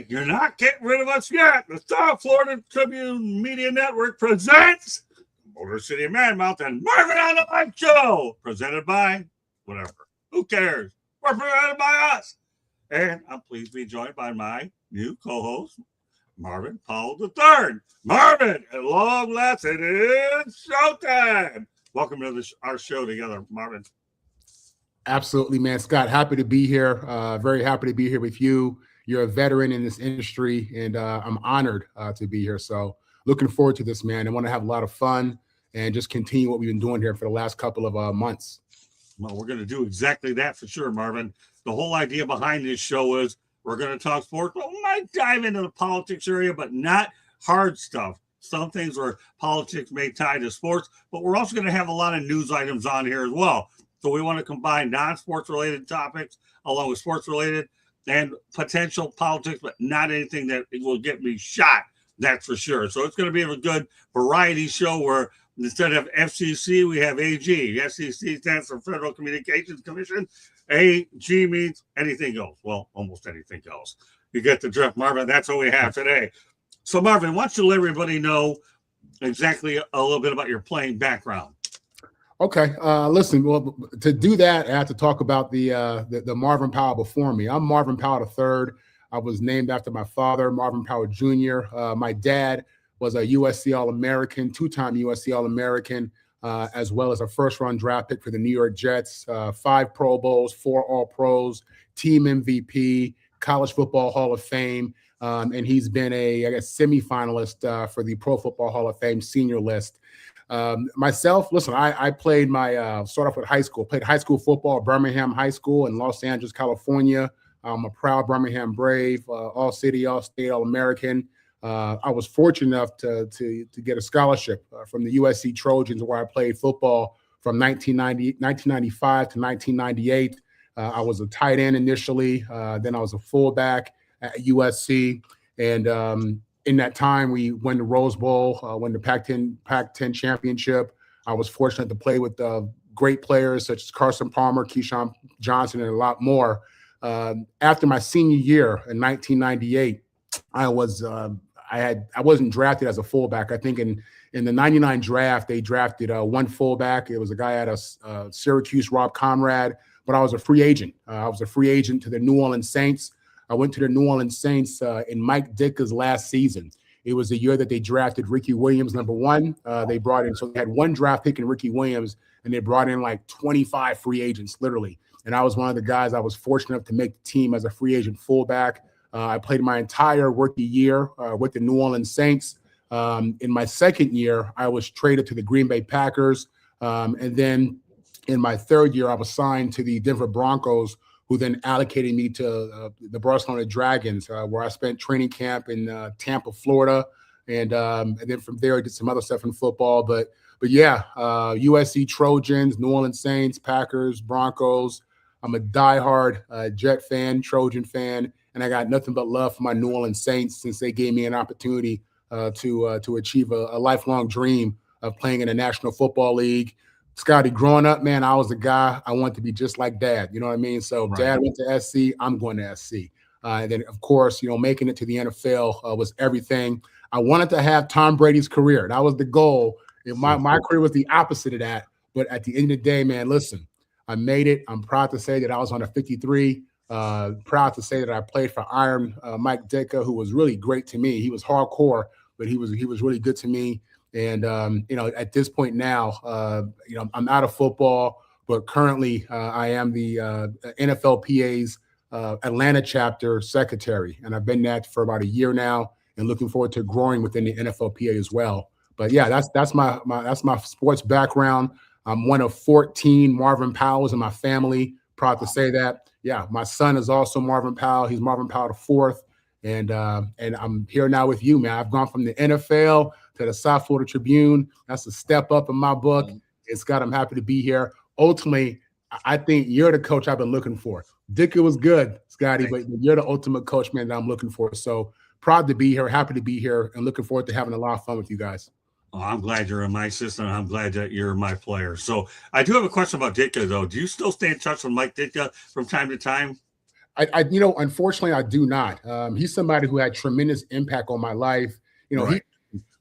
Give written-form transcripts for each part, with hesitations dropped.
you're not getting rid of us yet. The South Florida Tribune Media Network presents Motor City Man Mouth and Marvin on the Mic Show, presented by whatever. Who cares? We're presented by us. And I'm pleased to be joined by my new co-host, Marvin Powell III. Marvin, at long last, it is showtime. Welcome to our show together, Marvin. Absolutely, man. Scott, happy to be here. Very happy to be here with you. You're a veteran in this industry, and I'm honored to be here. So looking forward to this, man. I want to have a lot of fun and just continue what we've been doing here for the last couple of months. Well, we're going to do exactly that for sure, Marvin. The whole idea behind this show is we're going to talk sports. Well, we might dive into the politics area, but not hard stuff. Some things where politics may tie to sports, but we're also going to have a lot of news items on here as well. So we want to combine non-sports related topics along with sports related and potential politics, but not anything that will get me shot. That's for sure. So it's going to be a good variety show where instead of FCC, we have AG. FCC stands for Federal Communications Commission. AG means anything goes. Well, almost anything goes. You get the drift, Marvin. That's what we have today. So, Marvin, why don't you let everybody know exactly a little bit about your playing background? Okay. Listen, well, to do that, I have to talk about the Marvin Powell before me. I'm Marvin Powell III. I was named after my father, Marvin Powell Jr. My dad was a USC All-American, two-time USC All-American, as well as a first-round draft pick for the New York Jets, 5 Pro Bowls, 4 All-Pros, team MVP, College Football Hall of Fame, and he's been a semifinalist for the Pro Football Hall of Fame senior list. Myself, listen, I played start off with high school, played high school football at Birmingham High School in Los Angeles, California. I'm a proud Birmingham Brave, all-city, all-state, All-American. I was fortunate enough to get a scholarship from the USC Trojans, where I played football from 1995 to 1998. I was a tight end initially. Then I was a fullback at USC. And in that time, we won the Rose Bowl, won the Pac-10 championship. I was fortunate to play with great players such as Carson Palmer, Keyshawn Johnson, and a lot more. After my senior year in 1998, I wasn't drafted as a fullback. I think in the 99 draft, they drafted one fullback. It was a guy out of Syracuse, Rob Conrad, but I was a free agent. I was a free agent to the New Orleans Saints. I went to the New Orleans Saints in Mike Ditka's last season. It was the year that they drafted Ricky Williams, number 1. They brought in, so they had 1 draft pick in Ricky Williams, and they brought in like 25 free agents, literally. And I was one of the guys I was fortunate enough to make the team as a free agent fullback. I played my entire rookie year with the New Orleans Saints. In my second year, I was traded to the Green Bay Packers. And then in my third year, I was signed to the Denver Broncos, who then allocated me to the Barcelona Dragons, where I spent training camp in Tampa, Florida. And then from there, I did some other stuff in football. But yeah, USC Trojans, New Orleans Saints, Packers, Broncos. I'm a diehard Jet fan, Trojan fan. And I got nothing but love for my New Orleans Saints since they gave me an opportunity to achieve a lifelong dream of playing in the National Football League. Scotty, growing up, man, I was a guy, I wanted to be just like Dad. You know what I mean? So right. Dad went to SC, I'm going to SC. And then, of course, making it to the NFL was everything. I wanted to have Tom Brady's career. That was the goal. My career was the opposite of that. But at the end of the day, man, listen, I made it. I'm proud to say that I was on a 53. Proud to say that I played for Iron Mike Ditka, who was really great to me. He was hardcore, but he was really good to me. And at this point now, I'm out of football, but currently I am the NFLPA's Atlanta chapter secretary, and I've been that for about a year now, and looking forward to growing within the NFLPA as well. But yeah, that's my sports background. I'm one of 14 Marvin Powells in my family. Proud to say that. Yeah, my son is also Marvin Powell. He's Marvin Powell IV. And I'm here now with you, man. I've gone from the NFL to the South Florida Tribune. That's a step up in my book. And Scott, I'm happy to be here. Ultimately, I think you're the coach I've been looking for. Ditka was good, Scotty, but you're the ultimate coach, man, that I'm looking for. So proud to be here, happy to be here, and looking forward to having a lot of fun with you guys. Oh, I'm glad you're in my system. I'm glad that you're my player. So I do have a question about Ditka, though. Do you still stay in touch with Mike Ditka from time to time? Unfortunately, I do not. He's somebody who had tremendous impact on my life. Right.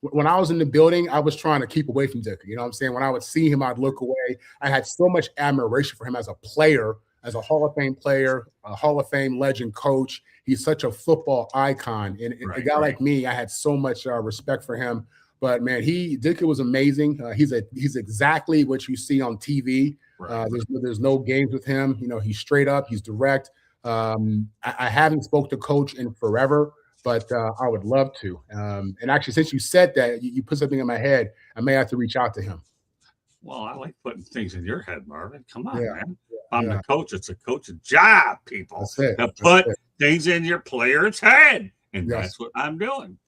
When I was in the building, I was trying to keep away from Dick. You know what I'm saying? When I would see him, I'd look away. I had so much admiration for him as a player, as a Hall of Fame player, a Hall of Fame legend coach. He's such a football icon. And a guy like me, I had so much respect for him. But man, Dick was amazing. He's exactly what you see on TV. Right. There's no games with him. He's straight up. He's direct. I haven't spoke to Coach in forever, but I would love to. And actually, since you said that, you put something in my head, I may have to reach out to him. Well, I like putting things in your head, Marvin. Come on, man. If I'm the coach, it's a coach's job, people, to put things in your player's head. And that's what I'm doing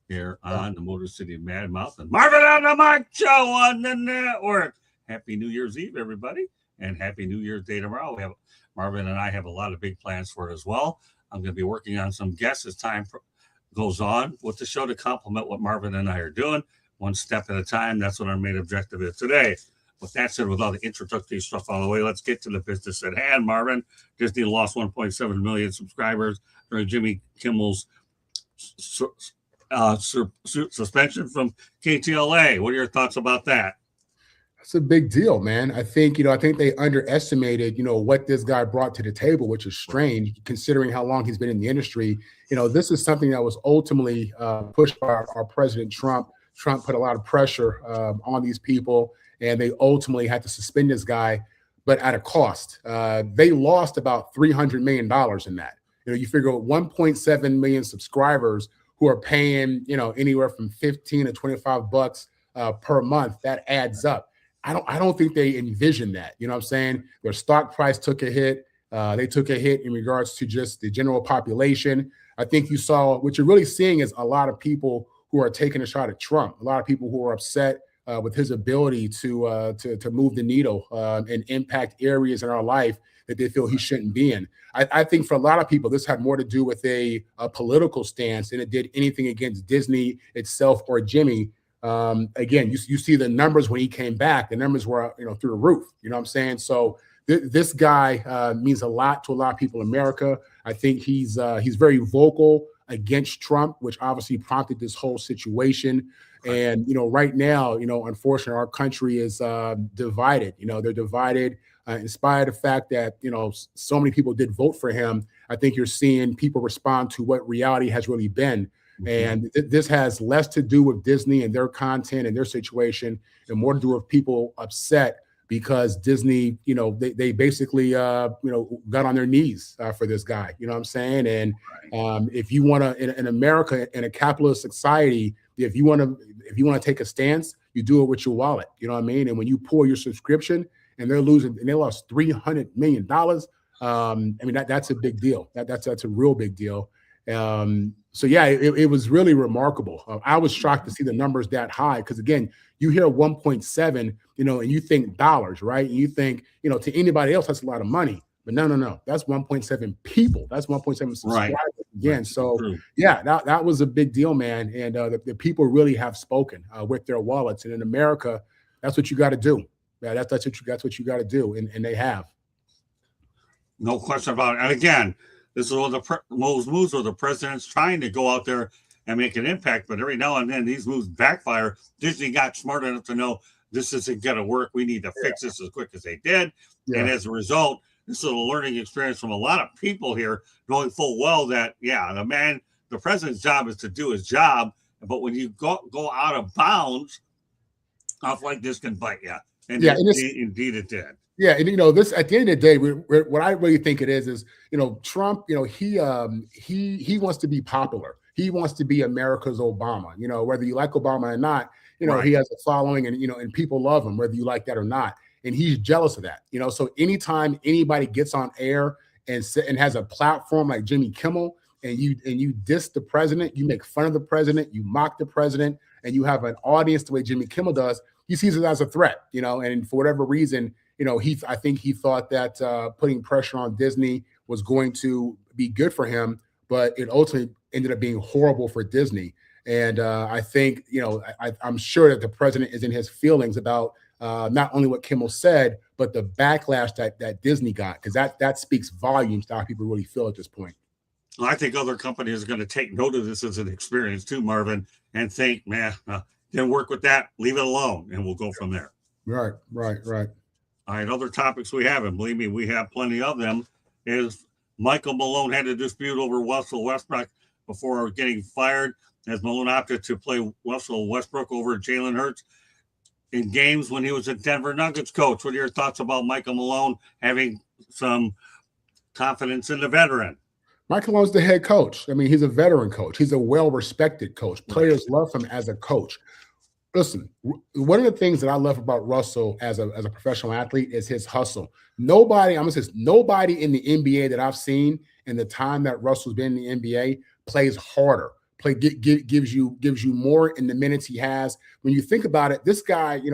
here on the Motor City Mad Mouth and Marvin on the Mic Show on the network. Happy New Year's Eve, everybody, and happy New Year's Day tomorrow. Marvin and I have a lot of big plans for it as well. I'm going to be working on some guests as time goes on with the show to complement what Marvin and I are doing, one step at a time. That's what our main objective is today. With that said, with all the introductory stuff out of the way, let's get to the business at hand, Marvin. Disney lost 1.7 million subscribers during Jimmy Kimmel's suspension from KTLA. What are your thoughts about that? It's a big deal, man. I think they underestimated, what this guy brought to the table, which is strange considering how long he's been in the industry. This is something that was ultimately pushed by our President Trump. Trump put a lot of pressure on these people, and they ultimately had to suspend this guy, but at a cost. They lost about $300 million in that. You figure 1.7 million subscribers who are paying, anywhere from $15 to $25 per month. That adds up. I don't think they envisioned that. You know what I'm saying? Their stock price took a hit. They took a hit in regards to just the general population. I think you saw what you're really seeing is a lot of people who are taking a shot at Trump. A lot of people who are upset with his ability to move the needle and impact areas in our life that they feel he shouldn't be in. I think for a lot of people, this had more to do with a political stance than it did anything against Disney itself or Jimmy. Again, you see the numbers when he came back. The numbers were through the roof. You know what I'm saying? So this guy means a lot to a lot of people in America. I think he's very vocal against Trump, which obviously prompted this whole situation. And right now, unfortunately, our country is divided. They're divided. In spite of the fact that so many people did vote for him, I think you're seeing people respond to what reality has really been. And this has less to do with Disney and their content and their situation and more to do with people upset because Disney, they basically, got on their knees for this guy. You know what I'm saying? And if you want to, in America, in a capitalist society, if you want to take a stance, you do it with your wallet. You know what I mean? And when you pull your subscription and they lost $300 million. That's a big deal. That's a real big deal. So yeah, it was really remarkable. I was shocked to see the numbers that high because again, you hear 1.7, and you think dollars, right? And you think, to anybody else that's a lot of money, but no, that's 1.7 people. That's 1.7 subscribers again. Right. So yeah, that was a big deal, man. And the people really have spoken with their wallets. And in America, that's what you got to do. Yeah, that's what you got to do, and they have. No question about it. And again, this is one of the moves where the president's trying to go out there and make an impact, but every now and then these moves backfire. Disney got smart enough to know this isn't going to work. We need to fix this as quick as they did. Yeah. And as a result, this is a learning experience from a lot of people here, knowing full well that, the president's job is to do his job. But when you go out of bounds, stuff like this can bite you. And indeed it did. Yeah, and this at the end of the day, what I really think it is Trump. He wants to be popular. He wants to be America's Obama. Whether you like Obama or not, he has a following, and and people love him, whether you like that or not. And he's jealous of that. So anytime anybody gets on air and has a platform like Jimmy Kimmel, and you diss the president, you make fun of the president, you mock the president, and you have an audience the way Jimmy Kimmel does, he sees it as a threat. And for whatever reason. I think he thought that putting pressure on Disney was going to be good for him, but it ultimately ended up being horrible for Disney. And I think, I'm sure that the president is in his feelings about not only what Kimmel said, but the backlash that Disney got, because that speaks volumes to how people really feel at this point. Well, I think other companies are going to take note of this as an experience too, Marvin, and think, man, didn't work with that, leave it alone, and we'll go from there. Right. All right, other topics we have, and believe me, we have plenty of them, is Michael Malone had a dispute over Russell Westbrook before getting fired, as Malone opted to play Russell Westbrook over Jalen Hurts in games when he was a Denver Nuggets coach. What are your thoughts about Michael Malone having some confidence in the veteran? Michael Malone's the head coach. I mean, he's a veteran coach. He's a well-respected coach. Players love him as a coach. Listen, one of the things that I love about Russell as a professional athlete is his hustle. Nobody in the NBA that I've seen in the time that Russell's been in the NBA plays harder. Gives you more in the minutes he has. When you think about it, this guy, he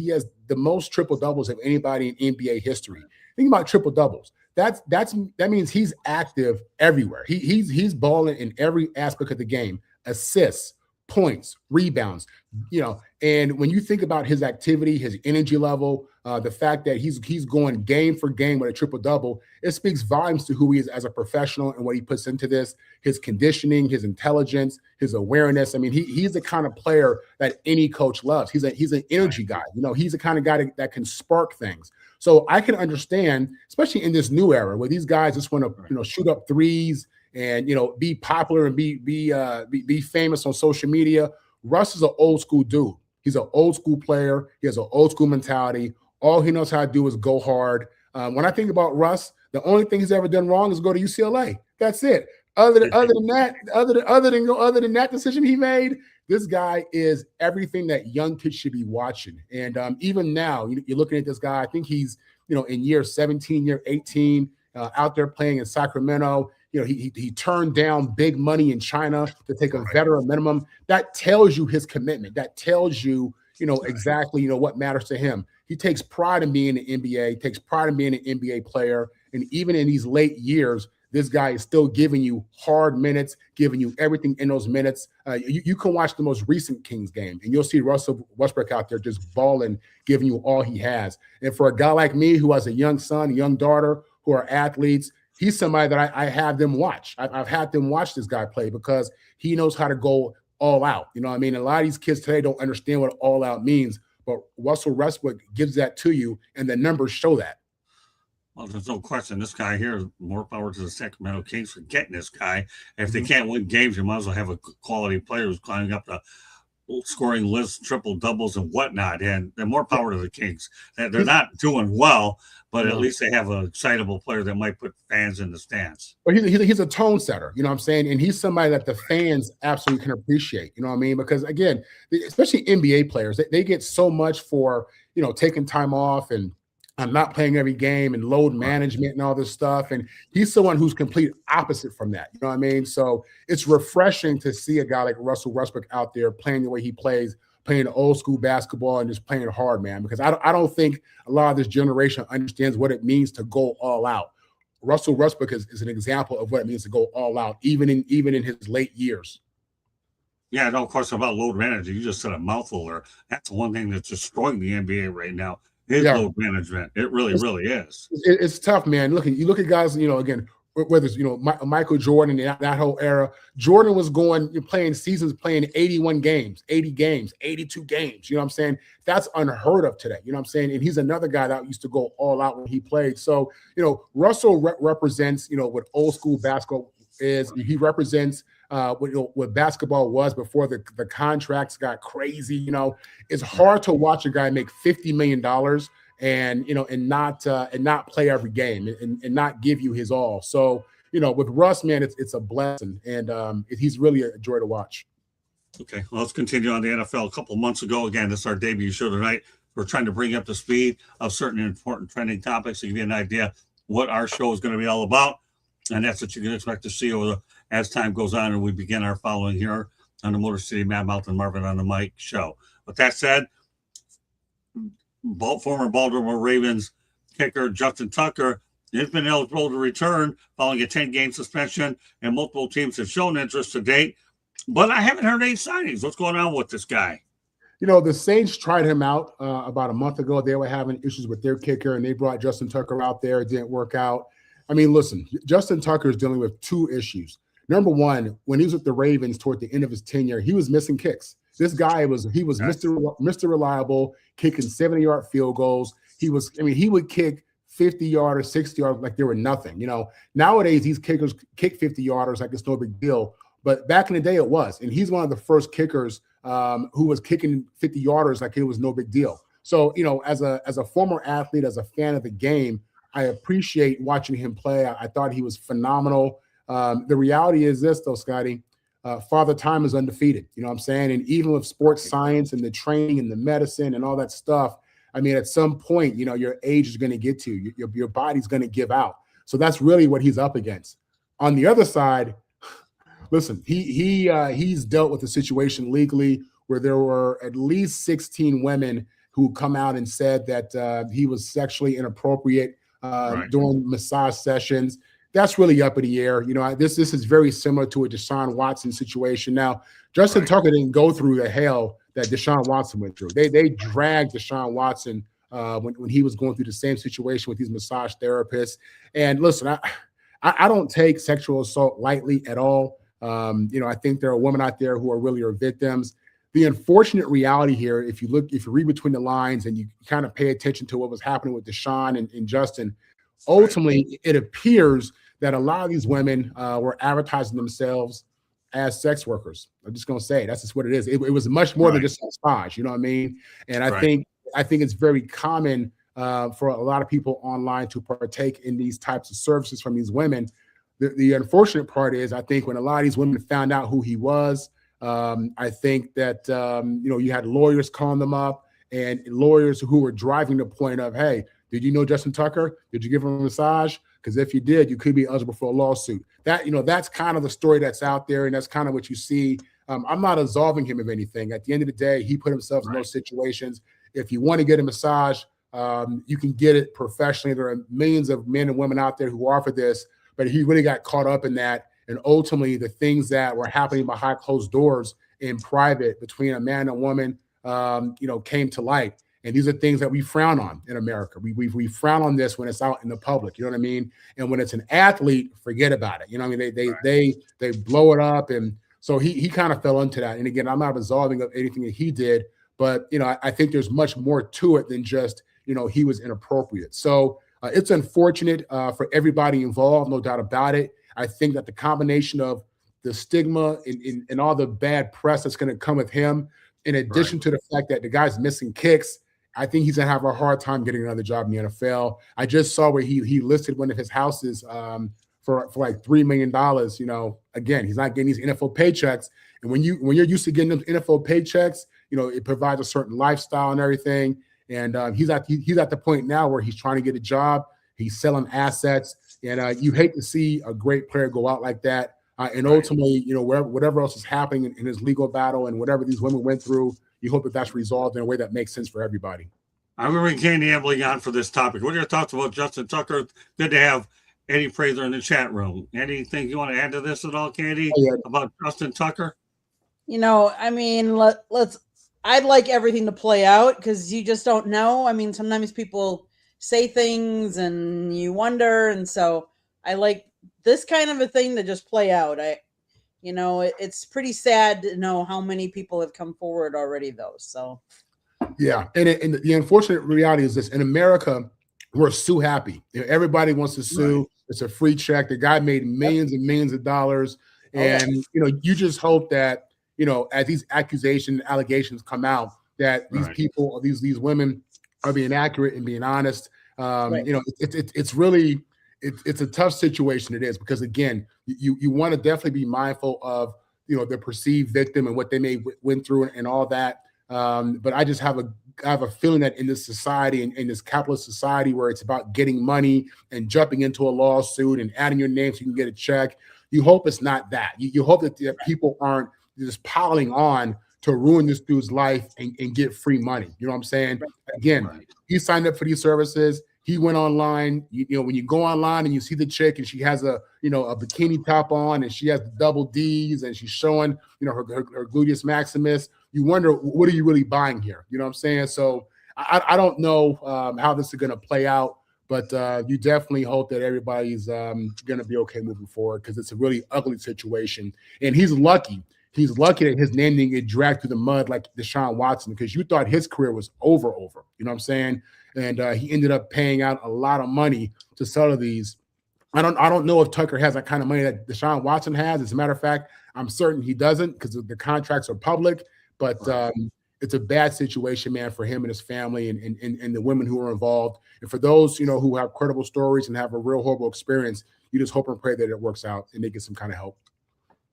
has the most triple doubles of anybody in NBA history. Think about triple doubles. That means he's active everywhere. He's balling in every aspect of the game. Assists, points, rebounds, and when you think about his activity, his energy level, the fact that he's going game for game with a triple-double, it speaks volumes to who he is as a professional and what he puts into this, his conditioning, his intelligence, his awareness. I mean, he's the kind of player that any coach loves. He's an energy guy. He's the kind of guy that can spark things. So I can understand, especially in this new era where these guys just want to, shoot up threes and, be popular and be famous on social media. Russ is an old school dude. He's an old school player. He has an old school mentality. All he knows how to do is go hard. When I think about Russ, the only thing he's ever done wrong is go to UCLA. That's it. Other than that decision he made, this guy is everything that young kids should be watching. And even now, you're looking at this guy. I think he's in year 17, year 18, out there playing in Sacramento. He turned down big money in China to take a veteran minimum. That tells you his commitment. That tells you, exactly, what matters to him. He takes pride in being in the NBA, takes pride in being an NBA player. And even in these late years, this guy is still giving you hard minutes, giving you everything in those minutes. You can watch the most recent Kings game, and you'll see Russell Westbrook out there just balling, giving you all he has. And for a guy like me who has a young son, a young daughter, who are athletes, he's somebody that I have them watch. I've had them watch this guy play because he knows how to go all out. You know what I mean? A lot of these kids today don't understand what all out means, but Russell Westbrook gives that to you, and the numbers show that. Well, there's no question. This guy here, more power to the Sacramento Kings for getting this guy. If they can't win games, you might as well have a quality player who's climbing up the scoring list, triple doubles and whatnot. And more power to the Kings. They're not doing well, but at least they have an excitable player that might put fans in the stands. But he's a tone setter, you know what I'm saying? And he's somebody that the fans absolutely can appreciate, you know what I mean? Because, again, especially NBA players, they get so much for, taking time off and not playing every game and load management and all this stuff. And he's someone who's complete opposite from that. You know what I mean? So it's refreshing to see a guy like Russell Westbrook out there playing the way he plays, playing old school basketball and just playing hard, man, because I don't think a lot of this generation understands what it means to go all out. Russell Westbrook is an example of what it means to go all out, even in his late years. Yeah, no question about load management. You just said a mouthful there. That's the one thing that's destroying the NBA right now. Load management. It really is. It's tough, man. You look at guys, again, whether it's, Michael Jordan and that whole era. Jordan was playing 81 games, 80 games, 82 games. You know what I'm saying? That's unheard of today. You know what I'm saying? And he's another guy that used to go all out when he played. So, Russell represents, what old school basketball is. He represents what basketball was before the contracts got crazy. It's hard to watch a guy make $50 million and not play every game and not give you his all. So, with Russ, man, it's a blessing, and he's really a joy to watch. Okay, well, let's continue on the NFL. A couple of months ago, again, this is our debut show tonight. We're trying to bring up the speed of certain important trending topics to give you an idea what our show is going to be all about. And that's what you can expect to see as time goes on and we begin our following here on the Motor City Mad Mouth and Marvin on the Mic show. With that said, former Baltimore Ravens kicker Justin Tucker has been eligible to return following a 10-game suspension, and multiple teams have shown interest to date. But I haven't heard any signings. What's going on with this guy? The Saints tried him out about a month ago. They were having issues with their kicker, and they brought Justin Tucker out there. It didn't work out. I mean, listen, Justin Tucker is dealing with two issues. Number one, when he was with the Ravens toward the end of his tenure, he was missing kicks. This guy was Mr. Reliable, kicking 70-yard field goals. He would kick 50-yard or 60-yard like they were nothing. Nowadays these kickers kick 50-yarders like it's no big deal. But back in the day, it was. And he's one of the first kickers who was kicking 50-yarders like it was no big deal. So, as a former athlete, as a fan of the game, I appreciate watching him play. I thought he was phenomenal. The reality is this, though, Scotty. Father Time is undefeated. You know what I'm saying? And even with sports science and the training and the medicine and all that stuff, I mean, at some point, your age is going to get to you. Your body's going to give out. So that's really what he's up against. On the other side, listen, he's dealt with a situation legally where there were at least 16 women who come out and said that he was sexually inappropriate during massage sessions. That's really up in the air. This is very similar to a Deshaun Watson situation. Now, Justin Tucker didn't go through the hell that Deshaun Watson went through. They dragged Deshaun Watson when he was going through the same situation with these massage therapists. And listen, I don't take sexual assault lightly at all. I think there are women out there who really are victims. The unfortunate reality here, if you read between the lines and you kind of pay attention to what was happening with Deshaun and Justin, ultimately it appears that a lot of these women were advertising themselves as sex workers. I'm just going to say that's just what it is. It was much more than just massage. You know what I mean? And I think it's very common for a lot of people online to partake in these types of services from these women. The unfortunate part is, I think when a lot of these women found out who he was, I think that you had lawyers calling them up and lawyers who were driving the point of, hey, did you know Justin Tucker? Did you give him a massage? Because if you did, you could be eligible for a lawsuit. That's kind of the story that's out there, and that's kind of what you see. I'm not absolving him of anything. At the end of the day, he put himself in those situations. If you want to get a massage, you can get it professionally. There are millions of men and women out there who offer this, but he really got caught up in that. And ultimately, the things that were happening behind closed doors in private between a man and a woman, came to light. And these are things that we frown on in America. We frown on this when it's out in the public. You know what I mean? And when it's an athlete, forget about it. You know what I mean? They blow it up. And so he kind of fell into that. And again, I'm not absolving of anything that he did, but I think there's much more to it than just he was inappropriate. So it's unfortunate for everybody involved, no doubt about it. I think that the combination of the stigma and all the bad press that's going to come with him, in addition to the fact that the guy's missing kicks, I think he's going to have a hard time getting another job in the NFL. I just saw where he listed one of his houses for like $3 million. Again, he's not getting these NFL paychecks. And when you're used to getting those NFL paychecks, it provides a certain lifestyle and everything. And he's at the point now where he's trying to get a job. He's selling assets. And you hate to see a great player go out like that. And ultimately, whatever else is happening in his legal battle and whatever these women went through, you hope that that's resolved in a way that makes sense for everybody. I'm going to bring ambling on for this topic. What are your thoughts about Justin Tucker? Good to have Eddie Fraser in the chat room. Anything you want to add to this at all, Candy, about Justin Tucker? I mean, I'd like everything to play out because you just don't know. I mean, sometimes people say things and you wonder. And so I like this kind of a thing to just play out. It's pretty sad to know how many people have come forward already, though. So, yeah. And the unfortunate reality is this: in America, we're sue happy. Everybody wants to sue. Right. It's a free check. The guy made millions and millions of dollars. And, you just hope that, as these allegations come out, that these people, these women are being accurate and being honest. It's really, it's a tough situation. It is, because again, you want to definitely be mindful of, the perceived victim and what they may went through and all that. But I just have a feeling that in this society and in this capitalist society where it's about getting money and jumping into a lawsuit and adding your name so you can get a check, you hope it's not that. You hope that people aren't just piling on to ruin this dude's life and get free money. You know what I'm saying? Again, he signed up for these services. He went online. You know, when you go online and you see the chick and she has a bikini top on and she has the double D's and she's showing, her gluteus maximus, you wonder, what are you really buying here? You know what I'm saying? So I don't know how this is going to play out, but you definitely hope that everybody's going to be okay moving forward, because it's a really ugly situation. And he's lucky. He's lucky that his name didn't get dragged through the mud like Deshaun Watson, because you thought his career was over. You know what I'm saying? And he ended up paying out a lot of money to settle these. I don't know if Tucker has that kind of money that Deshaun Watson has. As a matter of fact, I'm certain he doesn't, because the contracts are public. But it's a bad situation, man, for him and his family and the women who are involved. And for those, who have credible stories and have a real horrible experience, you just hope and pray that it works out and they get some kind of help.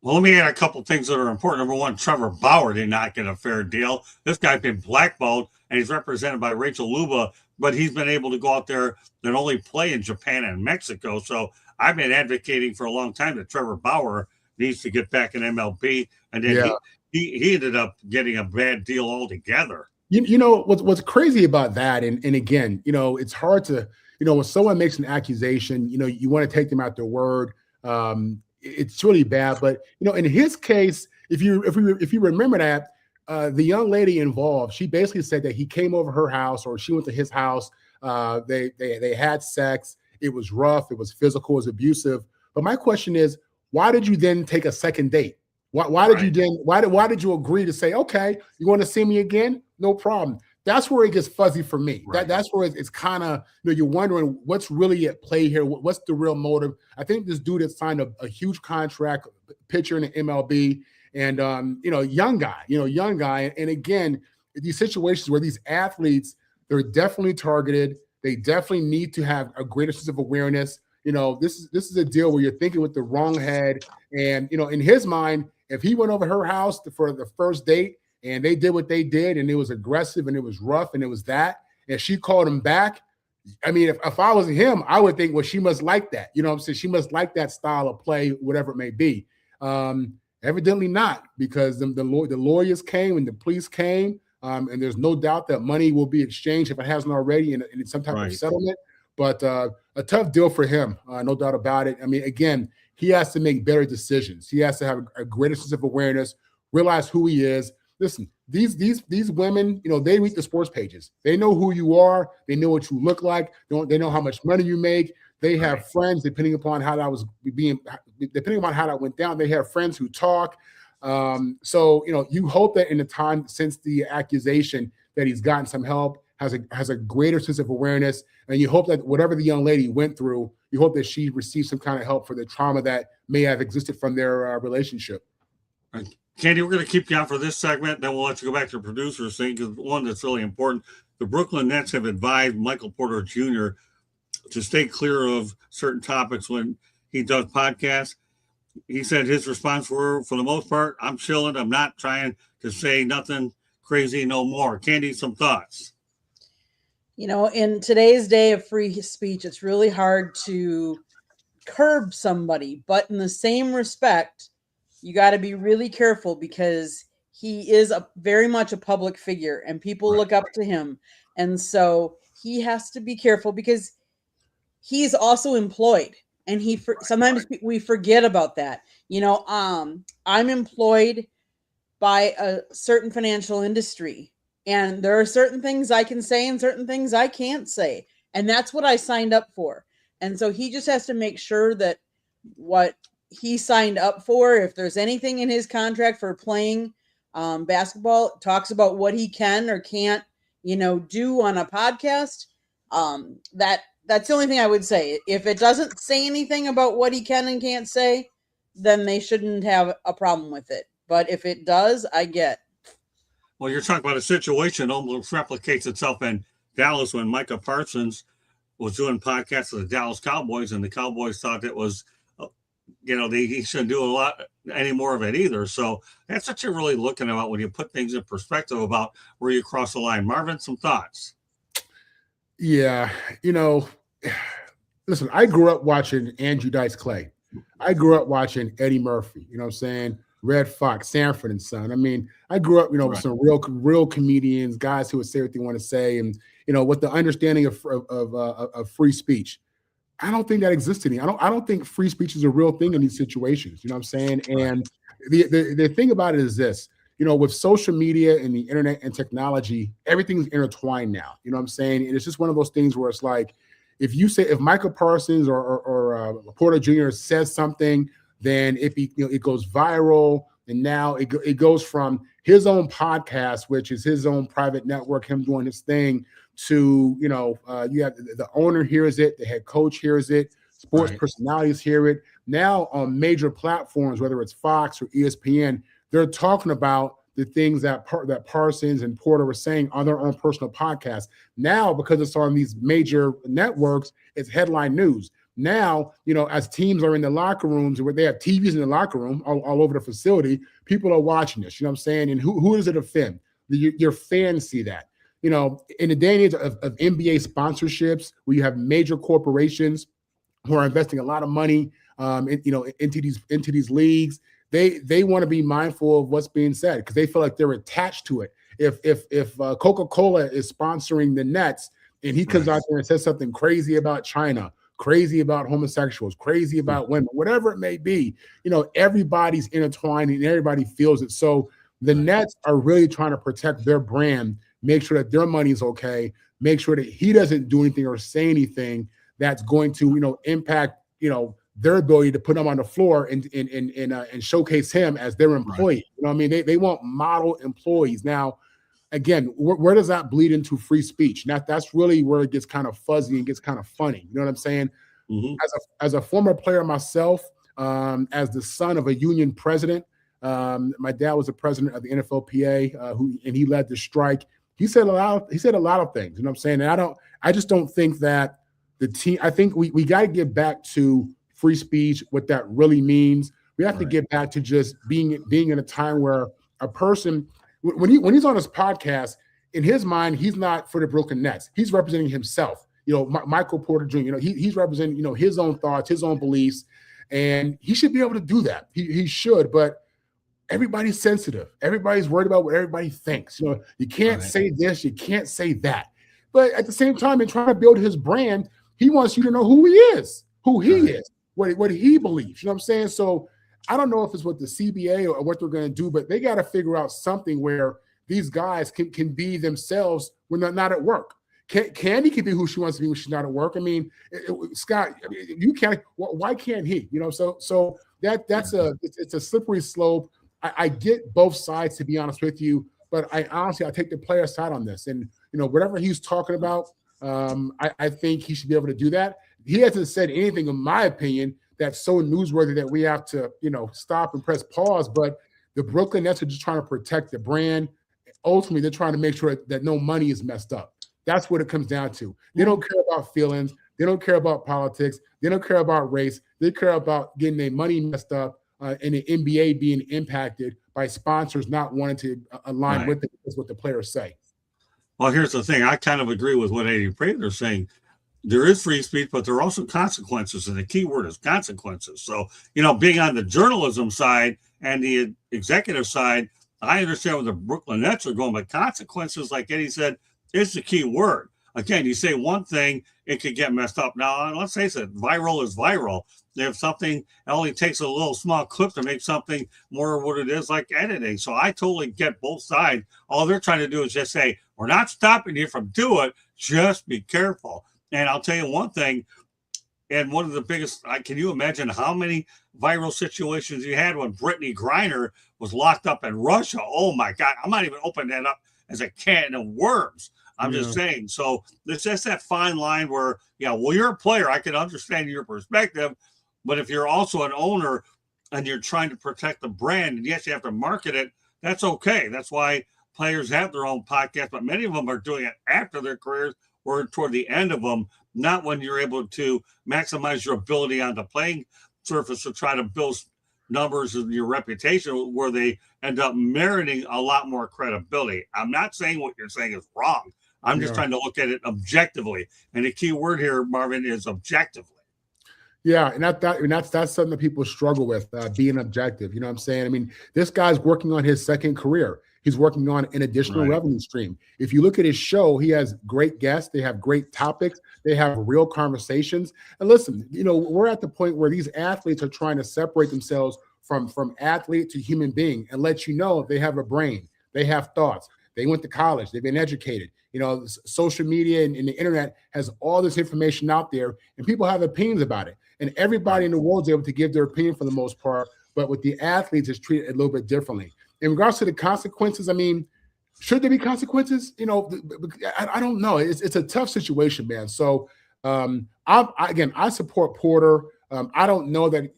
Well, let me add a couple things that are important. Number one, Trevor Bauer did not get a fair deal. This guy's been blackballed, and he's represented by Rachel Luba, but he's been able to go out there and only play in Japan and Mexico. So I've been advocating for a long time that Trevor Bauer needs to get back in MLB, and then he ended up getting a bad deal altogether. What's crazy about that, and again, it's hard to, when someone makes an accusation, you want to take them at their word. It's really bad, but in his case, if you remember that, the young lady involved, she basically said that he came over her house, or she went to his house. They had sex. It was rough. It was physical. It was abusive. But my question is, why did you then take a second date? Why did you then? Why did you agree to say, okay, you want to see me again? No problem. That's where it gets fuzzy for me. Right. That's where it's kind of, you're wondering what's really at play here. What's the real motive? I think this dude had signed a huge contract, pitcher in the MLB, and young guy. And again, these situations where these athletes, they're definitely targeted. They definitely need to have a greater sense of awareness. This is a deal where you're thinking with the wrong head. And in his mind, if he went over her house for the first date, and they did what they did, and it was aggressive, and it was rough, and it was that, and she called him back. I mean, if I was him, I would think, well, she must like that. You know what I'm saying? She must like that style of play, whatever it may be. Evidently not, because the lawyers came and the police came, and there's no doubt that money will be exchanged, if it hasn't already, in some type of settlement. But a tough deal for him, no doubt about it. I mean, again, he has to make better decisions. He has to have a greater sense of awareness, realize who he is. Listen, these women, they read the sports pages. They know who you are. They know what you look like. They know how much money you make. They have friends, depending upon how that went down. They have friends who talk. So you hope that in the time since the accusation that he's gotten some help, has a greater sense of awareness, and you hope that whatever the young lady went through, you hope that she received some kind of help for the trauma that may have existed from their relationship. Candy, we're going to keep you out for this segment. Then we'll let you go back to the producer's thing, because one that's really important. The Brooklyn Nets have advised Michael Porter Jr. to stay clear of certain topics when he does podcasts. He said his response were, for the most part, I'm chilling. I'm not trying to say nothing crazy no more. Candy, some thoughts? In today's day of free speech, it's really hard to curb somebody. But in the same respect, you got to be really careful, because he is very much a public figure and people look up to him. And so he has to be careful, because he's also employed, and sometimes we forget about that. I'm employed by a certain financial industry, and there are certain things I can say and certain things I can't say. And that's what I signed up for. And so he just has to make sure that what he signed up for, if there's anything in his contract for playing basketball, talks about what he can or can't, do on a podcast. That's the only thing I would say. If it doesn't say anything about what he can and can't say, then they shouldn't have a problem with it. But if it does, I get. Well, you're talking about a situation that almost replicates itself in Dallas when Micah Parsons was doing podcasts with the Dallas Cowboys, and the Cowboys thought it was, he shouldn't do a lot any more of it either. So that's what you're really looking about when you put things in perspective about where you cross the line. Marvin, some thoughts? Yeah, listen, I grew up watching Andrew Dice Clay. I grew up watching Eddie Murphy. You know what I'm saying? Red Fox, Sanford and Son. I mean, I grew up, with some real comedians, guys who would say what they want to say, and with the understanding of free speech. I don't think that exists anymore. I don't think free speech is a real thing in these situations. You know what I'm saying? And the thing about it is this. With social media and the internet and technology, everything's intertwined now. You know what I'm saying? And it's just one of those things where it's like, if Michael Parsons or Porter Jr. says something, then it goes viral, and now it goes from his own podcast, which is his own private network, him doing his thing, to you have the owner hears it, the head coach hears it, sports personalities hear it. Now on major platforms, whether it's Fox or ESPN, they're talking about the things that Parsons and Porter were saying on their own personal podcasts. Now, because it's on these major networks, it's headline news. Now, as teams are in the locker rooms, where they have TVs in the locker room all over the facility, people are watching this. You know what I'm saying? And who does it offend? Your fans see that. In the day and age of NBA sponsorships, where you have major corporations who are investing a lot of money, into these leagues, they want to be mindful of what's being said because they feel like they're attached to it. If Coca-Cola is sponsoring the Nets and he comes out there and says something crazy about China, crazy about homosexuals, crazy about women, whatever it may be, everybody's intertwined and everybody feels it. So the Nets are really trying to protect their brand, make sure that their money's okay, make sure that he doesn't do anything or say anything that's going to, impact, their ability to put them on the floor and showcase him as their employee. You know what I mean? They want model employees. Now, again, where does that bleed into free speech? That's really where it gets kind of fuzzy and gets kind of funny. You know what I'm saying? Mm-hmm. As a former player myself, as the son of a union president, my dad was the president of the NFLPA, and he led the strike. He said a lot of things. You know what I'm saying? And I just don't think that the team. I think we got to get back to free speech, what that really means. We have to get back to just being in a time where a person, when he's on his podcast, in his mind, he's not for the Brooklyn Nets. He's representing himself. Michael Porter Jr. He's representing his own thoughts, his own beliefs, and he should be able to do that. He should, but everybody's sensitive. Everybody's worried about what everybody thinks. You can't say this, you can't say that. But at the same time, in trying to build his brand, he wants you to know who he is, what he believes. You know what I'm saying? So I don't know if it's what the CBA or what they're going to do, but they got to figure out something where these guys can be themselves when they're not at work. Candy can be who she wants to be when she's not at work. I mean, Scott, you can't. Why can't he? So that's it's a slippery slope. I get both sides, to be honest with you, but I take the player side on this. And whatever he's talking about, I think he should be able to do that. He hasn't said anything, in my opinion, that's so newsworthy that we have to, stop and press pause. But the Brooklyn Nets are just trying to protect the brand. Ultimately, they're trying to make sure that no money is messed up. That's what it comes down to. They don't care about feelings. They don't care about politics. They don't care about race. They care about getting their money messed up and the NBA being impacted by sponsors not wanting to align with it. That's what the players say. Well, here's the thing. I kind of agree with what Eddie Prater is saying. There is free speech, but there are also consequences, and the key word is consequences. So, being on the journalism side and the executive side, I understand where the Brooklyn Nets are going, but consequences, like Eddie said, is the key word. Again, you say one thing, it could get messed up. Now, let's face it, viral is viral. If something, it only takes a little small clip to make something more what it is, like editing. So I totally get both sides. All they're trying to do is just say, we're not stopping you from doing it. Just be careful. And I'll tell you one thing, and one of the biggest, can you imagine how many viral situations you had when Brittany Griner was locked up in Russia? Oh, my God. I'm not even opening that up as a can of worms. I'm just saying. So it's just that fine line where, you're a player. I can understand your perspective. But if you're also an owner and you're trying to protect the brand, and yes, you have to market it, that's okay. That's why players have their own podcast, but many of them are doing it after their careers or toward the end of them, not when you're able to maximize your ability on the playing surface to try to build numbers and your reputation where they end up meriting a lot more credibility. I'm not saying what you're saying is wrong. I'm just trying to look at it objectively. And the key word here, Marvin, is objectively. Yeah, and that's something that people struggle with, being objective. You know what I'm saying? I mean, this guy's working on his second career. He's working on an additional revenue stream. If you look at his show, he has great guests. They have great topics. They have real conversations. And listen, we're at the point where these athletes are trying to separate themselves from athlete to human being and let you know they have a brain, they have thoughts, they went to college, they've been educated. Social media and the internet has all this information out there, and people have opinions about it. And everybody in the world is able to give their opinion for the most part, but with the athletes, it's treated a little bit differently. In regards to the consequences, I mean, should there be consequences? I don't know. It's a tough situation, man. So I support Porter. I don't know that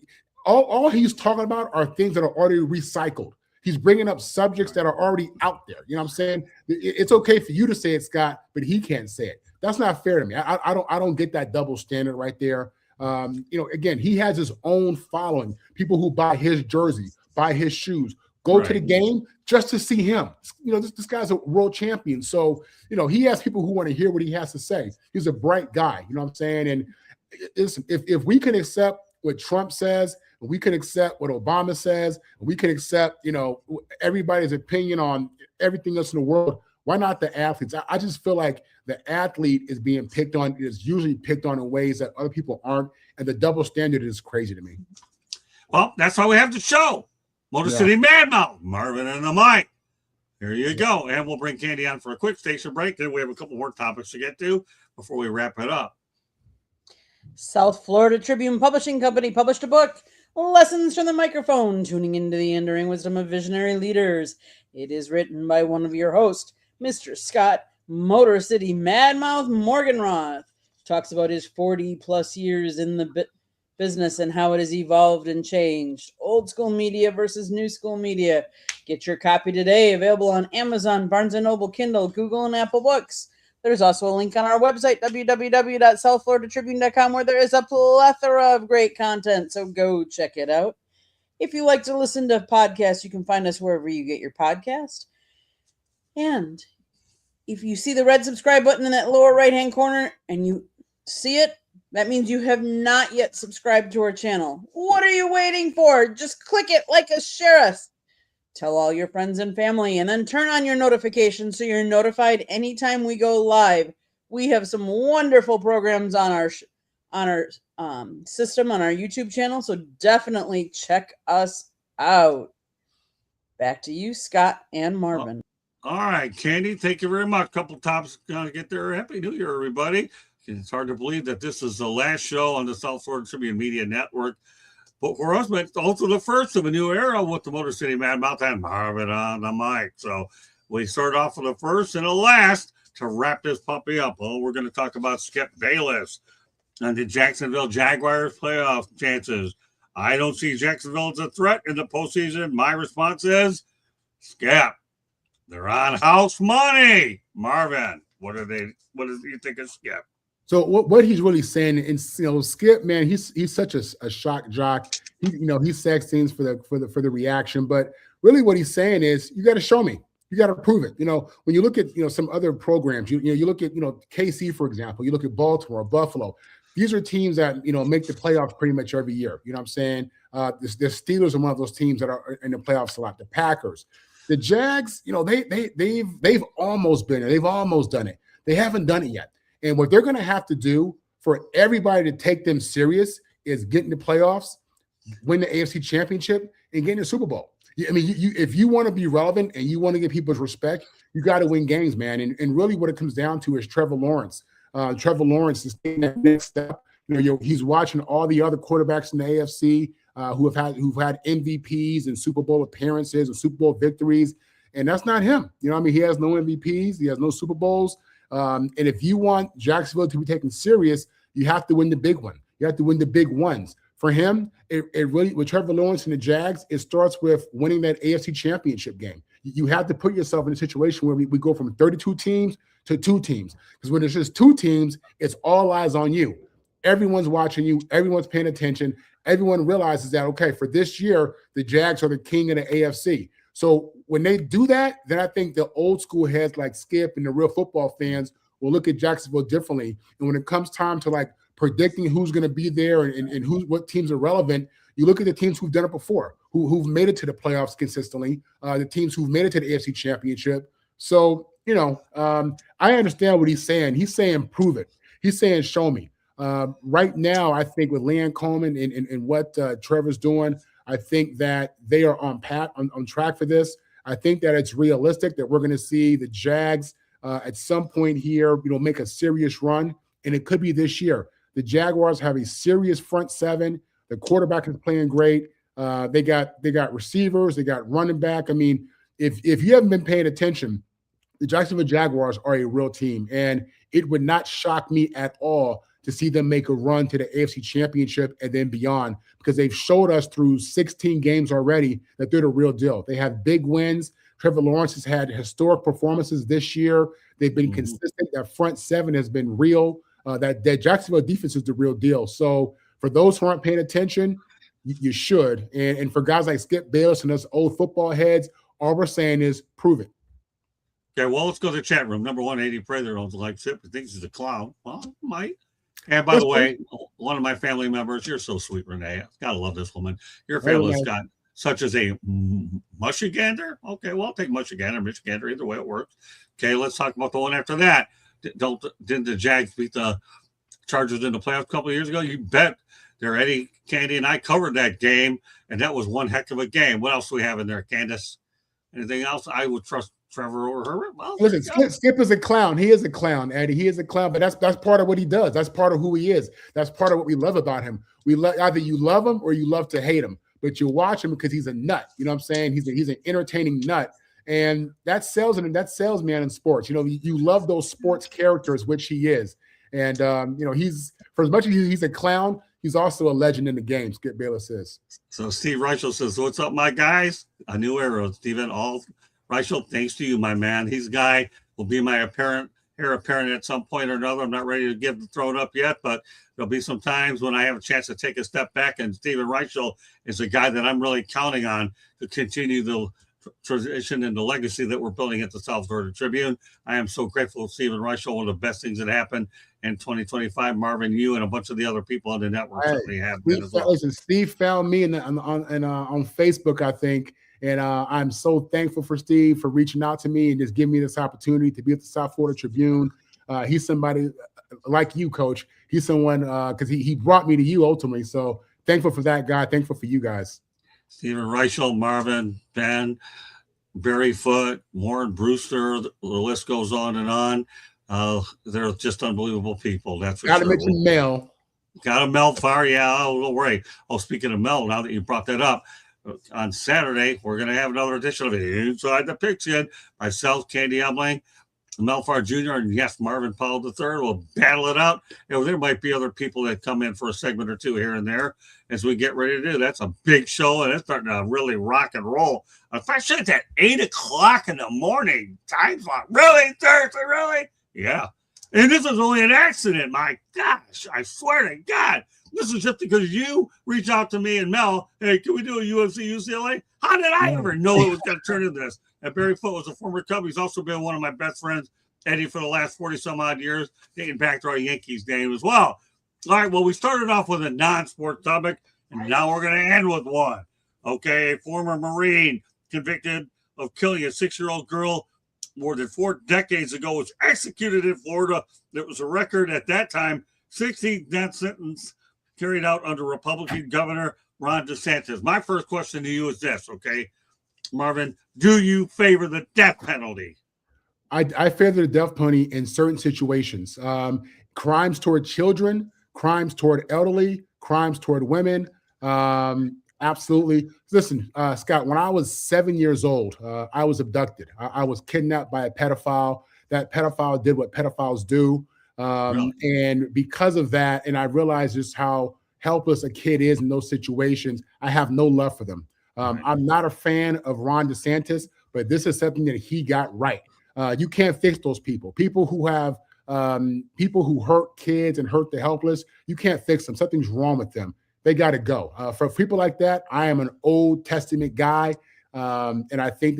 all he's talking about are things that are already recycled. He's bringing up subjects that are already out there. You know what I'm saying? It's okay for you to say it, Scott, but he can't say it. That's not fair to me. I don't get that double standard right there. Again, he has his own following, people who buy his jersey, buy his shoes, go to the game just to see him. This guy's a world champion. So, he has people who want to hear what he has to say. He's a bright guy, you know what I'm saying? And listen, if we can accept what Trump says, we can accept what Obama says, we can accept, everybody's opinion on everything else in the world, why not the athletes? I just feel like the athlete is being picked on, is usually picked on in ways that other people aren't, and the double standard is crazy to me. Well, that's why we have the show. Motor City Madmouth, Marvin and the Mike. Here you go. And we'll bring Candy on for a quick station break. Then we have a couple more topics to get to before we wrap it up. South Florida Tribune Publishing Company published a book, Lessons from the Microphone, Tuning into the Enduring Wisdom of Visionary Leaders. It is written by one of your hosts, Mr. Scott Motor City Madmouth Morganroth. Talks about his 40-plus years in the business and how it has evolved and changed. Old school media versus new school media. Get your copy today. Available on Amazon, Barnes & Noble, Kindle, Google, and Apple Books. There's also a link on our website, www.southfloridatribune.com, where there is a plethora of great content, so go check it out. If you like to listen to podcasts, you can find us wherever you get your podcast. And if you see the red subscribe button in that lower right-hand corner and you see it, that means you have not yet subscribed to our channel. What are you waiting for? Just click it, like us, share us. Tell all your friends and family, and then turn on your notifications so you're notified anytime we go live. We have some wonderful programs on our system, on our YouTube channel, so definitely check us out. Back to you, Scott and Marvin. All right, Candy, thank you very much. Couple tops to get there. Happy New Year, everybody. It's hard to believe that this is the last show on the South Florida Tribune Media Network. But for us, it's also the first of a new era with the Motor City Madmouth and Marvin on the mic. So we start off with the first and the last to wrap this puppy up. Well, we're going to talk about Skip Bayless and the Jacksonville Jaguars playoff chances. I don't see Jacksonville as a threat in the postseason. My response is, Skip, they're on house money. Marvin, what do you think of Skip? So what he's really saying, and Skip, man, he's such a shock jock. He says things for the reaction, but really what he's saying is, you got to show me, you got to prove it. When you look at some other programs, you look at KC, for example, you look at Baltimore, Buffalo. These are teams that make the playoffs pretty much every year. You know what I'm saying? The Steelers are one of those teams that are in the playoffs a lot. The Packers, the Jags, they've almost been there. They've almost done it. They haven't done it yet. And what they're going to have to do for everybody to take them serious is get in the playoffs, win the AFC Championship, and get in the Super Bowl. I mean, if you want to be relevant and you want to get people's respect, you got to win games, man. And really what it comes down to is Trevor Lawrence. Trevor Lawrence is taking that next step. He's watching all the other quarterbacks in the AFC who've had MVPs and Super Bowl appearances and Super Bowl victories, and that's not him. He has no MVPs. He has no Super Bowls. And if you want Jacksonville to be taken serious, you have to win the big one. You have to win the big ones. For him, it really, with Trevor Lawrence and the Jags, it starts with winning that AFC Championship game. You have to put yourself in a situation where we go from 32 teams to 2 teams. Because when it's just 2 teams, it's all eyes on you. Everyone's watching you. Everyone's paying attention. Everyone realizes that, okay, for this year, the Jags are the king of the AFC. So when they do that, then I think the old school heads like Skip and the real football fans will look at Jacksonville differently. And when it comes time to predicting who's going to be there and what teams are relevant, you look at the teams who've done it before, who've made it to the playoffs consistently, the teams who've made it to the AFC Championship. So, I understand what he's saying. He's saying prove it. He's saying show me. Right now, I think with Leon Coleman and what Trevor's doing, I think that they are on track for this. I think that it's realistic that we're going to see the Jags at some point here, make a serious run, and it could be this year. The Jaguars have a serious front seven. The quarterback is playing great. They got receivers. They got running back. I mean, if you haven't been paying attention, the Jacksonville Jaguars are a real team, and it would not shock me at all to see them make a run to the AFC Championship and then beyond, because they've showed us through 16 games already that they're the real deal. They have big wins. Trevor Lawrence has had historic performances this year. They've been consistent. That front seven has been real. That Jacksonville defense is the real deal. So for those who aren't paying attention, you should. And for guys like Skip Bayless and us old football heads, all we're saying is prove it. Okay, well, let's go to the chat room. Number 180 Prather don't like Skip. He thinks he's a clown. Well, he might. And by the way, one of my family members, you're so sweet, Renee. Gotta love this woman. Your family's got such as a Mushigander. Okay, well, I'll take Mushigander, Michigander, either way it works. Okay, let's talk about the one after that. Didn't the Jags beat the Chargers in the playoffs a couple of years ago? You bet. There, Eddie, Candy, and I covered that game, and that was one heck of a game. What else do we have in there, Candace? Anything else? I would trust Trevor or Herbert. Well, listen, Skip is a clown. He is a clown, Eddie. He is a clown, but that's part of what he does. That's part of who he is. That's part of what we love about him. Either you love him or you love to hate him, but you watch him because he's a nut. You know what I'm saying? He's an entertaining nut, and that salesman in sports. You love those sports characters, which he is, and he's, for as much as he's a clown, he's also a legend in the game. Skip Bayless is. So Steve Reichel says, "What's up, my guys? A new era, Steven. All Reichel, thanks to you, my man. He's a guy will be my heir apparent at some point or another. I'm not ready to give the throne up yet, but there'll be some times when I have a chance to take a step back. And Steven Reichel is a guy that I'm really counting on to continue the tradition and the legacy that we're building at the South Florida Tribune. I am so grateful to Steven Reichel. One of the best things that happened in 2025. Marvin, you and a bunch of the other people on the network certainly have been as well. Listen, Steve found me on Facebook, I think. And I'm so thankful for Steve for reaching out to me and just giving me this opportunity to be at the South Florida Tribune. He's somebody like you, Coach. He's someone because he brought me to you ultimately. So thankful for that guy. Thankful for you guys. Steven Reichel, Marvin, Ben, Barry Foote, Warren Brewster. The list goes on and on. They're just unbelievable people. That's for sure. Got to mention Mel. Got a Mel Farr. Yeah, don't worry. Oh, speaking of Mel, now that you brought that up, on Saturday, we're going to have another edition of Inside the Pigskin. Myself, Candy Ebling, Mel Farr Jr., and yes, Marvin Powell III will battle it out. There might be other people that come in for a segment or two here and there as we get ready to do. That's a big show, and it's starting to really rock and roll. Especially at that 8 o'clock in the morning time slot. Really, Thursday? Really? Yeah. And this is only an accident. My gosh, I swear to God. This is just because you reached out to me and Mel. Hey, can we do a UFC UCLA? How did I ever know it was going to turn into this? And Barry Foote was a former Cub. He's also been one of my best friends, Eddie, for the last 40 some odd years, dating back to our Yankees game as well. All right, well, we started off with a non-sport topic, and now we're going to end with one. Okay, a former Marine convicted of killing a 6-year-old girl more than 4 decades ago was executed in Florida. There was a record at that time, 16th death sentence carried out under Republican Governor Ron DeSantis. My first question to you is this, okay, Marvin, do you favor the death penalty? I favor the death penalty in certain situations. Crimes toward children, crimes toward elderly, crimes toward women. Absolutely. Listen, Scott, when I was 7 years old, I was abducted. I was kidnapped by a pedophile. That pedophile did what pedophiles do. Really? And because of that, and I realized just how helpless a kid is in those situations, I have no love for them. Right. I'm not a fan of Ron DeSantis, but this is something that he got right. You can't fix those people. People who hurt kids and hurt the helpless, you can't fix them. Something's wrong with them. They got to go. For people like that, I am an Old Testament guy. And I think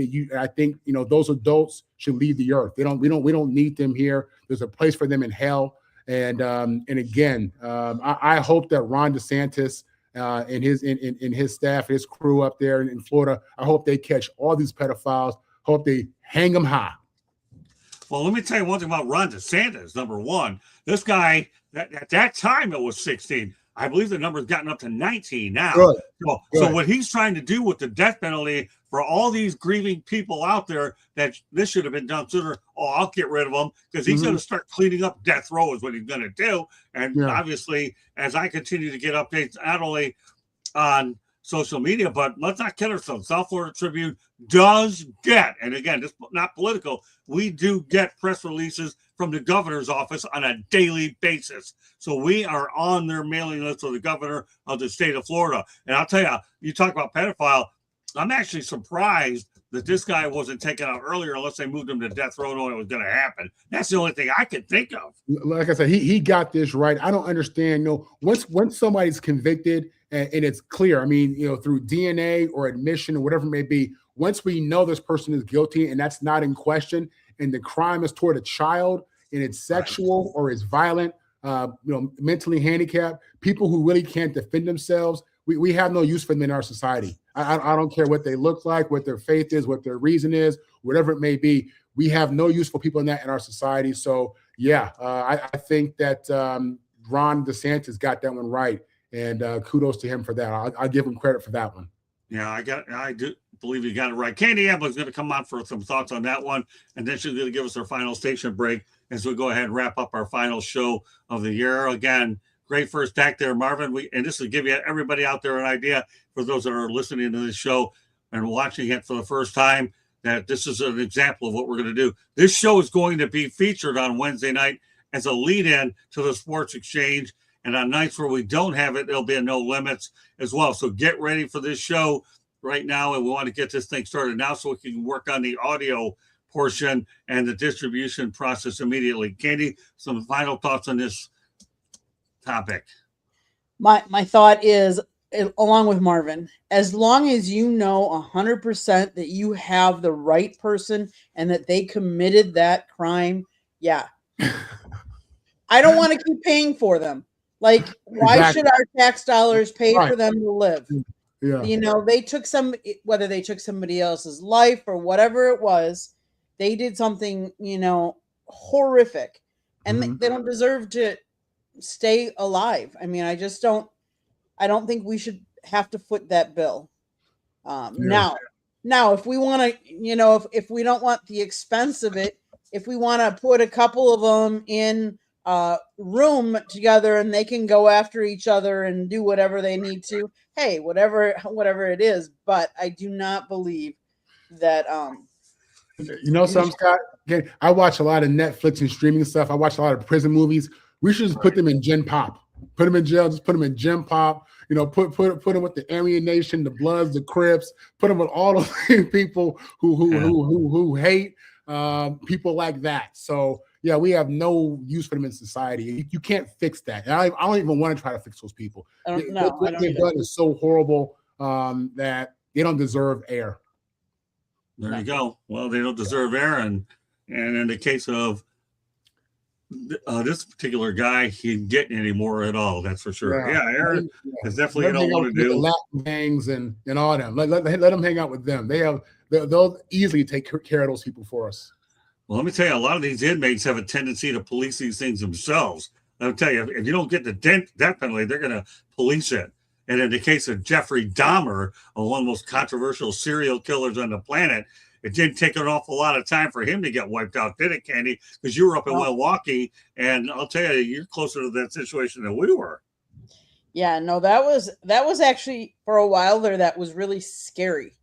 those adults should leave the earth. We don't need them here. There's a place for them in hell. And again, I hope that Ron DeSantis and his staff, his crew up there in Florida, I hope they catch all these pedophiles. Hope they hang them high. Well, let me tell you one thing about Ron DeSantis. Number one, this guy, at that time it was 16. I believe the number's gotten up to 19 now. Good. So what he's trying to do with the death penalty for all these grieving people out there, that this should have been done sooner. Oh, I'll get rid of them, because he's going to start cleaning up death row is what he's going to do. And obviously, as I continue to get updates, not only on social media, but let's not kid ourselves. South Florida Tribune does get, and again, this is not political, we do get press releases from the governor's office on a daily basis. So we are on their mailing list of the governor of the state of Florida. And I'll tell you, you talk about pedophile, I'm actually surprised that this guy wasn't taken out earlier, unless they moved him to death row knowing it was going to happen. That's the only thing I could think of. Like I said, he got this right. I don't understand. Once somebody's convicted and it's clear, I mean, through DNA or admission or whatever it may be, once we know this person is guilty and that's not in question, and the crime is toward a child and it's sexual or it's violent, mentally handicapped, people who really can't defend themselves, we have no use for them in our society. I don't care what they look like, what their faith is, what their reason is, whatever it may be. We have no use for people in our society. So, I think that Ron DeSantis got that one right, and kudos to him for that. I'll give him credit for that one. Yeah, I do believe you got it right. Candy Amblin's going to come on for some thoughts on that one, and then she's going to give us our final station break as we go ahead and wrap up our final show of the year. Again, great first act there, Marvin. And this will give you everybody out there an idea, for those that are listening to this show and watching it for the first time, that this is an example of what we're going to do. This show is going to be featured on Wednesday night as a lead-in to the Sports Exchange. And on nights where we don't have it, there'll be no limits as well. So get ready for this show right now. And we want to get this thing started now so we can work on the audio portion and the distribution process immediately. Candy, some final thoughts on this topic? My thought is, along with Marvin, as long as you know 100% that you have the right person and that they committed that crime, I don't want to keep paying for them. Like, why should our tax dollars pay for them to live? Yeah. They took whether they took somebody else's life or whatever it was, they did something, horrific, and they don't deserve to stay alive. I mean, I don't think we should have to foot that bill. Now, if we want to, if we don't want the expense of it, if we want to put a couple of them in room together and they can go after each other and do whatever they need to, hey, whatever it is. But I do not believe that something, Scott, again, I watch a lot of Netflix and streaming stuff. I watch a lot of prison movies. We should just put them in Gen Pop. Put them in jail, just put them in Gen Pop, put them with the Aryan Nation, the Bloods, the Crips, put them with all of the people who hate people like that. So we have no use for them in society. You can't fix that. And I don't even want to try to fix those people. What they've done is so horrible that they don't deserve air. There you go. Well, they don't deserve air, and in the case of this particular guy, he didn't get any more at all. That's for sure. Aaron is definitely you don't want to do. Latin gangs and all them. Let them hang out with them. They'll easily take care of those people for us. Well, let me tell you, a lot of these inmates have a tendency to police these things themselves. I'll tell you, if you don't get the death penalty, they're going to police it. And in the case of Jeffrey Dahmer, one of the most controversial serial killers on the planet, it didn't take an awful lot of time for him to get wiped out, did it, Candy? Because you were up in Milwaukee, and I'll tell you, you're closer to that situation than we were. Yeah, no, that was actually, for a while there, that was really scary.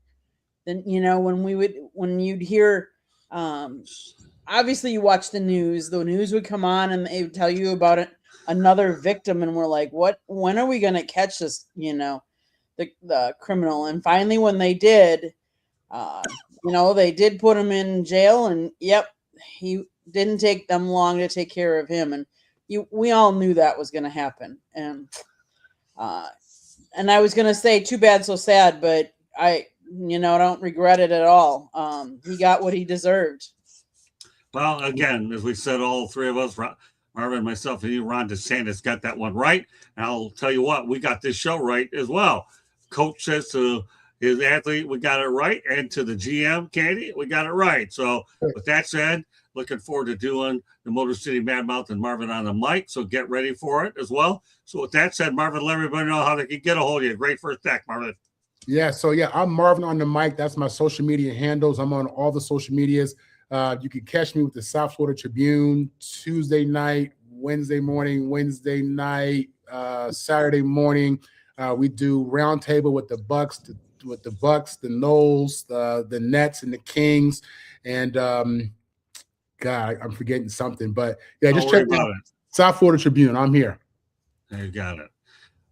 Then, when you'd hear, obviously you watch the news would come on and they would tell you about it, another victim, and we're like, when are we going to catch this, the criminal? And finally, when they did, they did put him in jail, and he didn't take them long to take care of him. And we all knew that was going to happen. And I was going to say, too bad, so sad, but I don't regret it at all. He got what he deserved. Well, again, as we said, all three of us, Marvin, myself, and you, Ron DeSantis, got that one right. And I'll tell you what, we got this show right as well. Coach says to his athlete, we got it right. And to the GM, Candy, we got it right. So with that said, looking forward to doing the Motor City Mad Mouth and Marvin on the mic. So get ready for it as well. So with that said, Marvin, let everybody know how they can get a hold of you. Great first deck, Marvin. Yeah, so yeah, I'm Marvin on the mic. That's my social media handles. I'm on all the social medias. You can catch me with the South Florida Tribune Tuesday night, Wednesday morning, Wednesday night, Saturday morning. We do roundtable with the Bucks, the Knowles, the Nets, and the Kings. And God, I'm forgetting something, but yeah, just check out South Florida Tribune. I'm here. There you got it.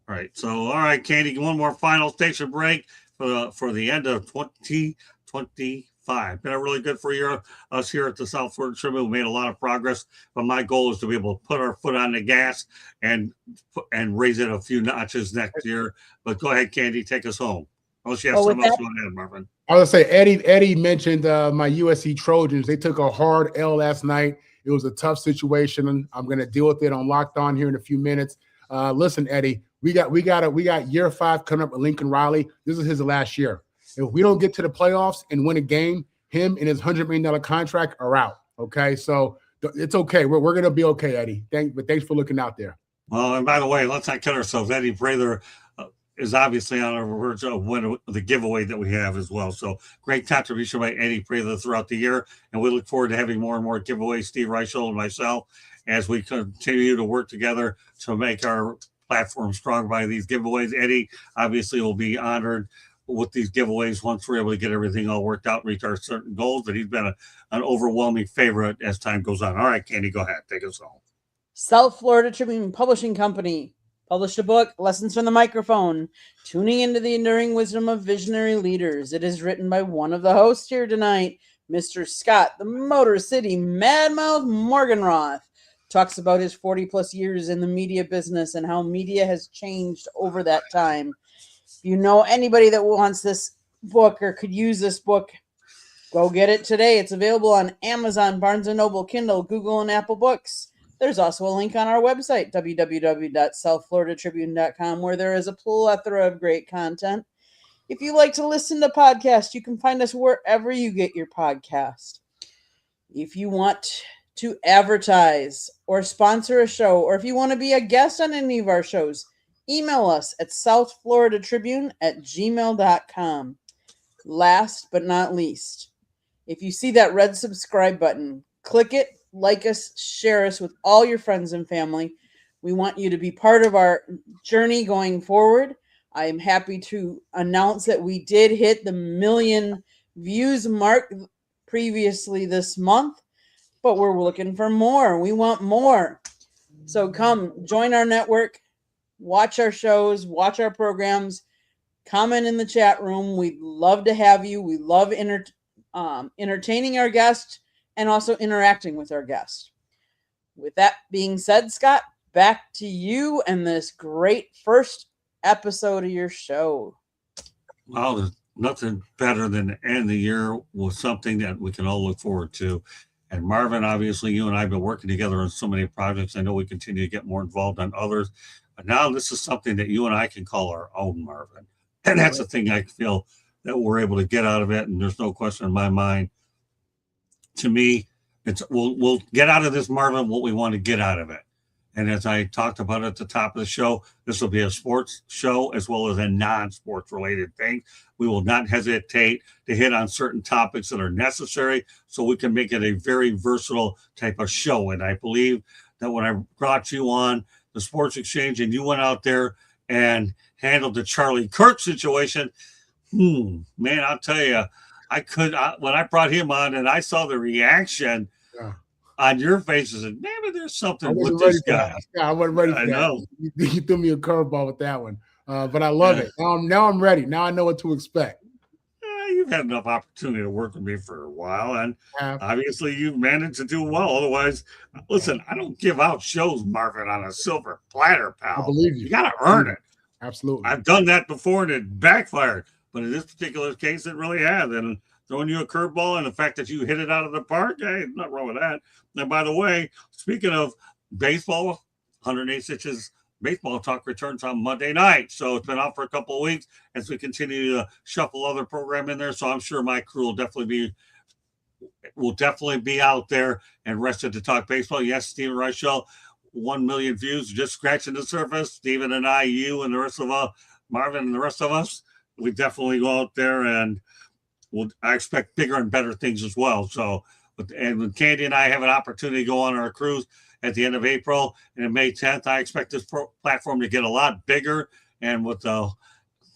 All right. So, all right, Candy, one more final station break for the end of 2025. Been a really good for us here at the South Florida Tribune. We made a lot of progress, but my goal is to be able to put our foot on the gas and raise it a few notches next year. But go ahead, Candy, take us home. Unless you have something else you want to add, Marvin. I was going to say, Eddie mentioned my USC Trojans. They took a hard L last night. It was a tough situation. I'm going to deal with it on Locked On here in a few minutes. Listen, Eddie, we got year 5 coming up with Lincoln Riley. This is his last year. If we don't get to the playoffs and win a game, him and his $100 million contract are out. Okay, so it's okay. We're going to be okay, Eddie. Thanks for looking out there. Well, and by the way, let's not kid ourselves. Eddie Prather is obviously on our verge of winning the giveaway that we have as well. So great contribution by Eddie Prather throughout the year, and we look forward to having more and more giveaways. Steve Reichel and myself, as we continue to work together to make our platform strong by these giveaways. Eddie obviously will be honored with these giveaways once we're able to get everything all worked out and reach our certain goals. But he's been an overwhelming favorite as time goes on. All right, Candy, go ahead. Take us home. South Florida Tribune Publishing Company published a book, Lessons from the Microphone, Tuning into the Enduring Wisdom of Visionary Leaders. It is written by one of the hosts here tonight, Mr. Scott, the Motor City Madmouth Morganroth. Talks about his 40-plus years in the media business and how media has changed over that time. If you know anybody that wants this book or could use this book, go get it today. It's available on Amazon, Barnes & Noble, Kindle, Google, and Apple Books. There's also a link on our website, www.southfloridatribune.com, where there is a plethora of great content. If you like to listen to podcasts, you can find us wherever you get your podcast. If you want to advertise or sponsor a show, or if you want to be a guest on any of our shows, email us at southfloridatribune@gmail.com. Last but not least, if you see that red subscribe button, click it, like us, share us with all your friends and family. We want you to be part of our journey going forward. I am happy to announce that we did hit the 1 million views mark previously this month, but we're looking for more. We want more. So come join our network, watch our shows, watch our programs, comment in the chat room. We'd love to have you. We love entertaining our guests and also interacting with our guests. With that being said, Scott, back to you and this great first episode of your show. Well, there's nothing better than to end the year with something that we can all look forward to. And Marvin, obviously, you and I have been working together on so many projects. I know we continue to get more involved on others. But now this is something that you and I can call our own, Marvin. And that's the thing I feel that we're able to get out of it. And there's no question in my mind. To me, we'll get out of this, Marvin, what we want to get out of it. And as I talked about at the top of the show, this will be a sports show as well as a non-sports related thing. We will not hesitate to hit on certain topics that are necessary so we can make it a very versatile type of show. And I believe that when I brought you on the Sports Exchange and you went out there and handled the Charlie Kirk situation, man, I'll tell you, when I brought him on and I saw the reaction on your faces, and maybe there's something with this guy. Yeah, I wasn't ready for that. I know. You threw me a curveball with that one. But I love it. Now I'm ready. Now I know what to expect. You've had enough opportunity to work with me for a while, and obviously you've managed to do well. Otherwise, listen, I don't give out shows, Marvin, on a silver platter, pal. I believe you. You got to earn it. Absolutely. I've done that before, and it backfired. But in this particular case, it really has. And throwing you a curveball and the fact that you hit it out of the park, hey, nothing wrong with that. And by the way, speaking of baseball, 108 Stitches Baseball Talk returns on Monday night. So it's been off for a couple of weeks as we continue to shuffle other program in there. So I'm sure my crew will definitely be out there and rested to talk baseball. Yes, Steven Reichel, 1 million views, just scratching the surface. Steven and I, you and the rest of Marvin and the rest of us, we definitely go out there and I expect bigger and better things as well. So, and when Candy and I have an opportunity to go on our cruise at the end of April and May 10th, I expect this platform to get a lot bigger. And with the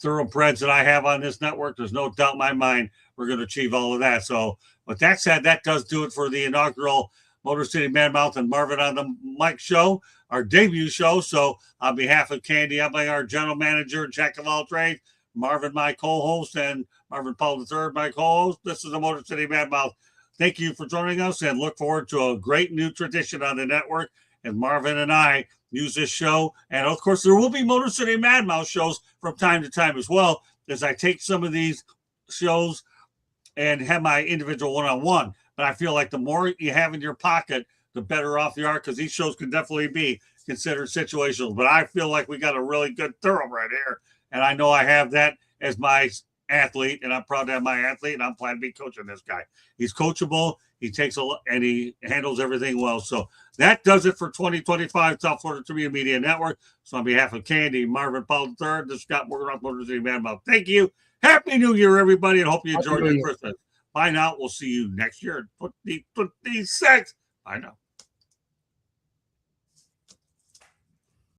thoroughbreds that I have on this network, there's no doubt in my mind we're going to achieve all of that. So, with that said, that does do it for the inaugural Motor City Madmouth and Marvin on the Mic show, our debut show. So, on behalf of Candy, I'm our general manager, jack of all trades, Marvin, my co-host, and Marvin Paul III, my co-host. This is the Motor City Madmouth. Thank you for joining us and look forward to a great new tradition on the network. And Marvin and I use this show. And of course, there will be Motor City Madmouth shows from time to time as well, as I take some of these shows and have my individual one-on-one. But I feel like the more you have in your pocket, the better off you are, because these shows can definitely be considered situational. But I feel like we got a really good thoroughbred here. And I know I have that as my athlete, and I'm proud to have my athlete, and I'm planning to be coaching this guy. He's coachable. He takes a lot, and he handles everything well. So that does it for 2025 South Florida Tribune Media Network. So on behalf of Candy, Marvin Paul III, this is Scott Morgan off Motor City Madmouth. Thank you. Happy New Year, everybody, and hope you enjoyed your Christmas. Bye now. We'll see you next year in 2026. Bye now.